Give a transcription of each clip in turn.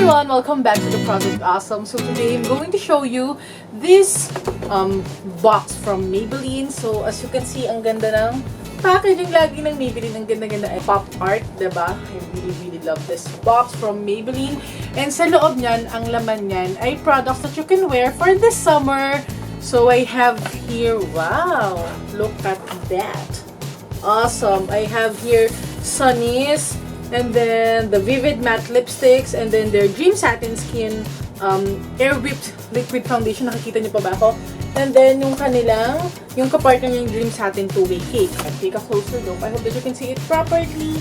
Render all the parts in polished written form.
everyone! Welcome back to the Project Awesome. So today I'm going to show you this box from Maybelline. So as you can see, ang ganda ng packaging lagi ng Maybelline. Ang ganda-ganda ay pop art, diba? I really love this box from Maybelline. And sa loob niyan, ang laman niyan ay products that you can wear for this summer. So I have here, wow! Look at that! Awesome! I have here Sunny's, and then the Vivid Matte Lipsticks, and then their Dream Satin Skin Air Whipped Liquid Foundation. Nakikita niyo pa ba ako? And then yung kanilang, yung kapartner niya yung Dream Satin Two-Way Cake. I'll take a closer look. I hope that you can see it properly.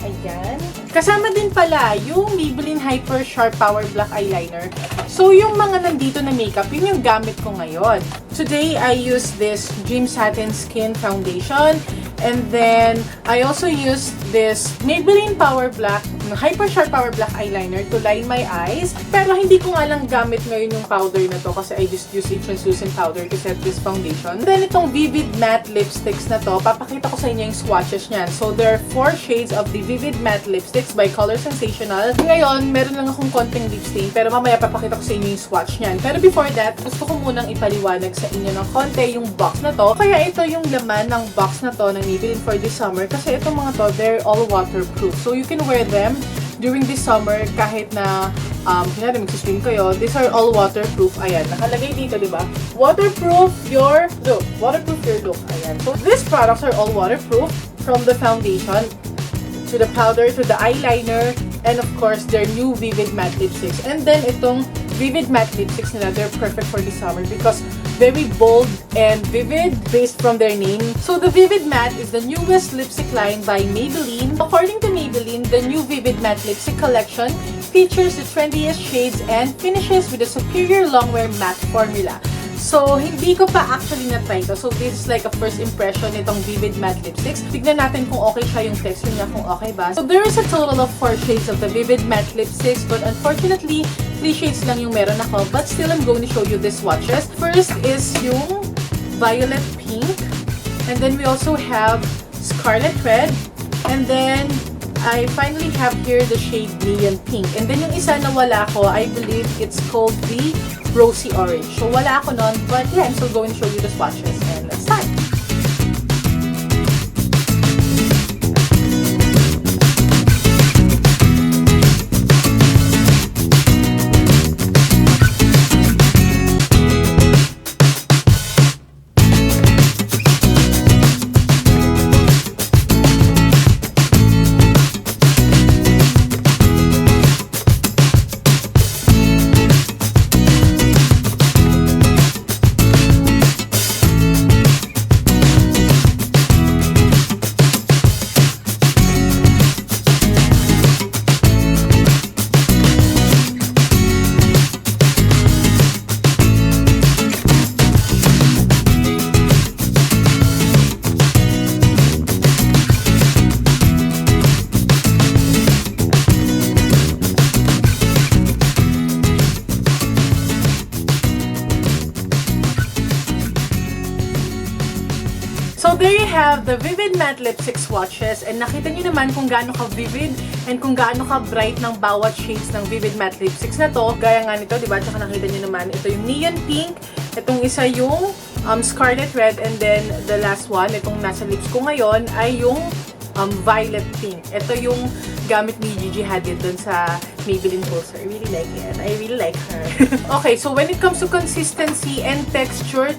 Ayan. Kasama din pala yung Maybelline Hyper Sharp Power Black Eyeliner. So yung mga nandito na makeup, yun yung gamit ko ngayon. Today, I use this Dream Satin Skin Foundation. And then, I also used this Maybelline Power Black, Hyper Sharp Power Black Eyeliner to line my eyes. Pero hindi ko nga lang gamit ngayon yung powder na to kasi I just use a translucent powder to set this foundation. Then, itong Vivid Matte Lipsticks na to, papakita ko sa inyo yung swatches niyan. So, there are 4 shades of the Vivid Matte Lipsticks by Color Sensational. Ngayon, meron lang akong konting lip stain, pero mamaya papakita ko sa inyo yung swatch niyan. Pero before that, gusto ko munang ipaliwanag sa inyo ng konti yung box na to. Kaya ito yung laman ng box na to ng Maybelline for this summer kasi itong mga to, they're all waterproof. So you can wear them during this summer kahit na kunyari magsiswim kayo. These are all waterproof. Ayan, nakalagay dito, di ba? Waterproof your look. Waterproof your look. Ayan. So these products are all waterproof from the foundation to the powder to the eyeliner and of course their new Vivid Matte Lipsticks. And then itong Vivid Matte Lipsticks nila, they're perfect for the summer because very bold and vivid based from their name. So the Vivid Matte is the newest lipstick line by Maybelline. According to Maybelline, the new Vivid Matte Lipstick collection features the trendiest shades and finishes with a superior longwear matte formula. So, hindi ko pa actually na-try to. So, this is like a first impression nitong Vivid Matte Lipsticks. Tignan natin kung okay siya yung texture niya, kung okay ba. So, there is a total of 4 shades of the Vivid Matte Lipsticks, but unfortunately, 3 shades lang yung meron ako. But still, I'm going to show you the swatches. First is yung Violet Pink. And then we also have Scarlet Red. And then, I finally have here the shade Neon Pink. And then yung isa na wala ko, I believe it's called the Rosy Orange. So wala ako nun, but yeah, I'm still going to show you the swatches. And let's start! So there you have the Vivid Matte Lipstick swatches, and nakita nyo naman kung gaano ka-vivid and kung gaano ka-bright ng bawat shades ng Vivid Matte Lipsticks na to. Gaya nga nito, diba? Tsaka nakita nyo naman, ito yung Neon Pink, itong isa yung Scarlet Red, and then the last one, itong nasa lips ko ngayon, ay yung Violet Pink. Ito yung gamit ni Gigi Hadid dun sa Maybelline Pulsar. I really like it. I really like her. Okay, so when it comes to consistency and texture,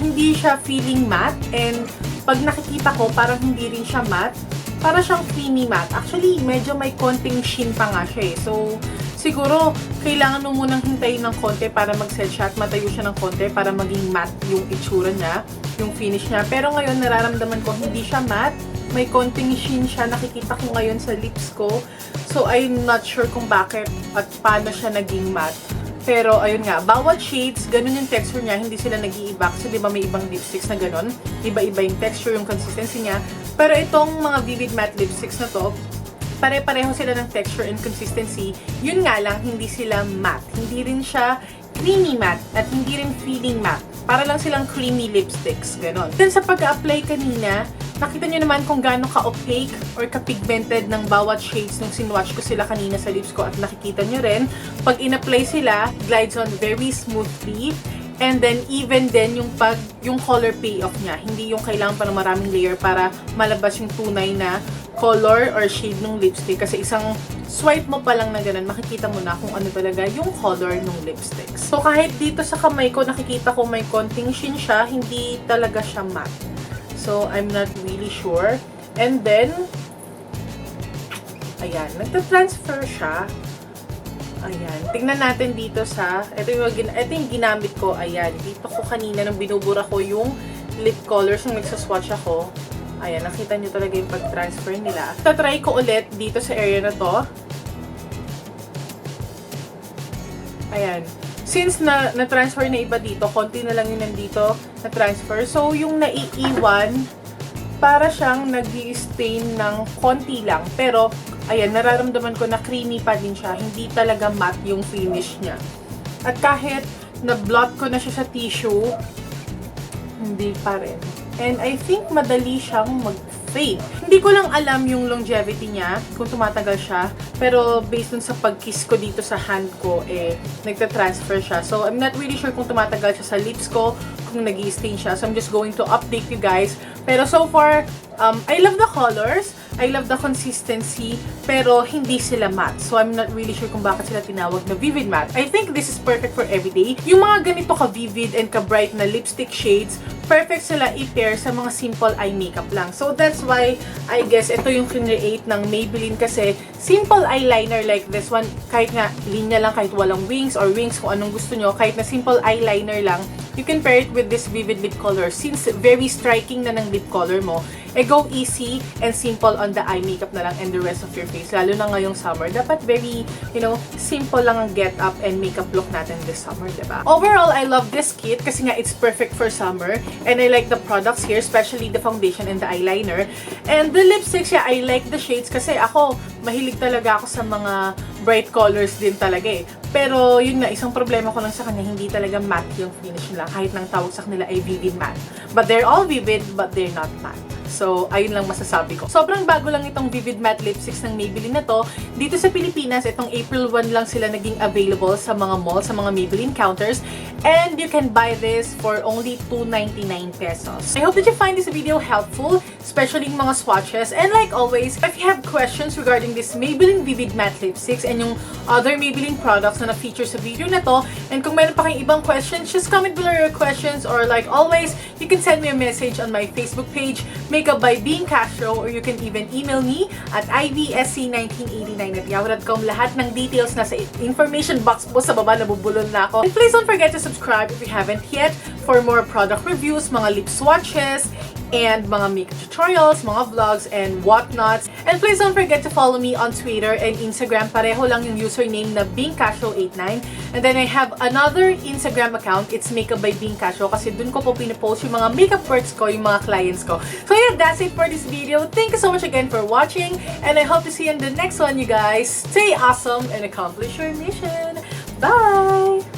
hindi siya feeling matte, and pag nakikita ko, parang hindi rin siya matte. Para siyang creamy matte. Actually, medyo may konting sheen pa nga siya eh. So, siguro, kailangan mo munang hintayin ng konti para mag-set siya at matayo siya ng konti para maging matte yung itsura niya, yung finish niya. Pero ngayon, nararamdaman ko, hindi siya matte. May konting sheen siya. Nakikita ko ngayon sa lips ko. So, I'm not sure kung bakit at paano siya naging matte. Pero, ayun nga, bawat shades, ganun yung texture niya, hindi sila nag-iiba. Kasi di ba may ibang lipsticks na ganun? Iba-iba yung texture, yung consistency niya. Pero itong mga Vivid Matte Lipsticks na to, pare-pareho sila ng texture and consistency. Yun nga lang, hindi sila matte. Hindi rin siya creamy matte at hindi rin feeling matte. Para lang silang creamy lipsticks, ganon. Then sa pag-apply kanina, Nakita nyo naman kung gaano ka-opaque or ka-pigmented ng bawat shades nung sinwatch ko sila kanina sa lips ko at nakikita nyo rin, pag in-apply sila, glides on very smoothly. And then, even din yung color payoff niya. Hindi yung kailangan pa ng maraming layer para malabas yung tunay na color or shade ng lipstick. Kasi isang swipe mo pa lang na ganun, makikita mo na kung ano talaga yung color ng lipstick. So, kahit dito sa kamay ko, nakikita ko may konting sheen siya, hindi talaga siya matte. So, I'm not really sure. And then, ayan, nagta-transfer siya. Ayan. Tingnan natin dito sa, ito yung ginamit ko. Ayan. Dito ko kanina nung binubura ko yung lip colors nung nagsaswatch ako. Ayan. Nakita nyo talaga yung pag-transfer nila. Tatry ko ulit dito sa area na to. Ayan. Since na-transfer na iba dito, konti na lang yung nandito na-transfer. So, yung naiiwan, para siyang nag-i-stain ng konti lang. Pero, ayan, nararamdaman ko na creamy pa din siya. Hindi talaga matte yung finish niya. At kahit na-blot ko na siya sa tissue, hindi pa rin. And I think madali siyang mag-fade. Hindi ko lang alam yung longevity niya, kung tumatagal siya. Pero based dun sa pag-kiss ko dito sa hand ko, nagta-transfer siya. So, I'm not really sure kung tumatagal siya sa lips ko, kung nag-i-stain siya. So, I'm just going to update you guys. Pero so far, I love the colors. I love the consistency, pero hindi sila matte. So, I'm not really sure kung bakit sila tinawag na Vivid Matte. I think this is perfect for everyday. Yung mga ganito ka-vivid and ka-bright na lipstick shades, perfect sila i-pair sa mga simple eye makeup lang. So, that's why, I guess, ito yung kinreate ng Maybelline kasi simple eyeliner like this one, kahit nga linya lang, kahit walang wings or wings, kung anong gusto nyo, kahit na simple eyeliner lang, you can pair it with this vivid lip color. Since very striking na ng lip color mo, go easy and simple on the eye makeup na lang and the rest of your face. Lalo na ngayong summer, dapat very, simple lang ang get up and makeup look natin this summer, diba? Overall, I love this kit kasi nga it's perfect for summer and I like the products here, especially the foundation and the eyeliner. And the lipsticks, yeah, I like the shades kasi ako, mahilig talaga ako sa mga bright colors din talaga eh. Pero yun nga, isang problema ko lang sa kanya, hindi talaga matte yung finish nila kahit nang tawag sa kanila ay vivid matte. But they're all vivid, but they're not matte. So, ayun lang masasabi ko. Sobrang bago lang itong Vivid Matte Lipsticks ng Maybelline na to. Dito sa Pilipinas, itong April 1 lang sila naging available sa mga mall, sa mga Maybelline counters. And you can buy this for only 299 pesos. I hope that you find this video helpful, especially yung mga swatches. And like always, if you have questions regarding this Maybelline Vivid Matte Lipsticks and yung other Maybelline products na na-feature sa video na to, and kung meron pa kayong ibang questions, just comment below your questions, or like always, you can send me a message on my Facebook page, Makeup by Being Castro, or you can even email me at ivsc1989@yahoo.com. Lahat ng details nasa information box po sa baba, nabubulol na ako. And please don't forget to subscribe if you haven't yet for more product reviews, mga lip swatches, and mga makeup tutorials, mga vlogs, and whatnots. And please don't forget to follow me on Twitter and Instagram. Pareho lang yung username na BeingCastro89. And then I have another Instagram account. It's Makeup by Being Castro kasi dun ko po pinapost yung mga makeup works ko, yung mga clients ko. So yeah, that's it for this video. Thank you so much again for watching. And I hope to see you in the next one, you guys. Stay awesome and accomplish your mission. Bye!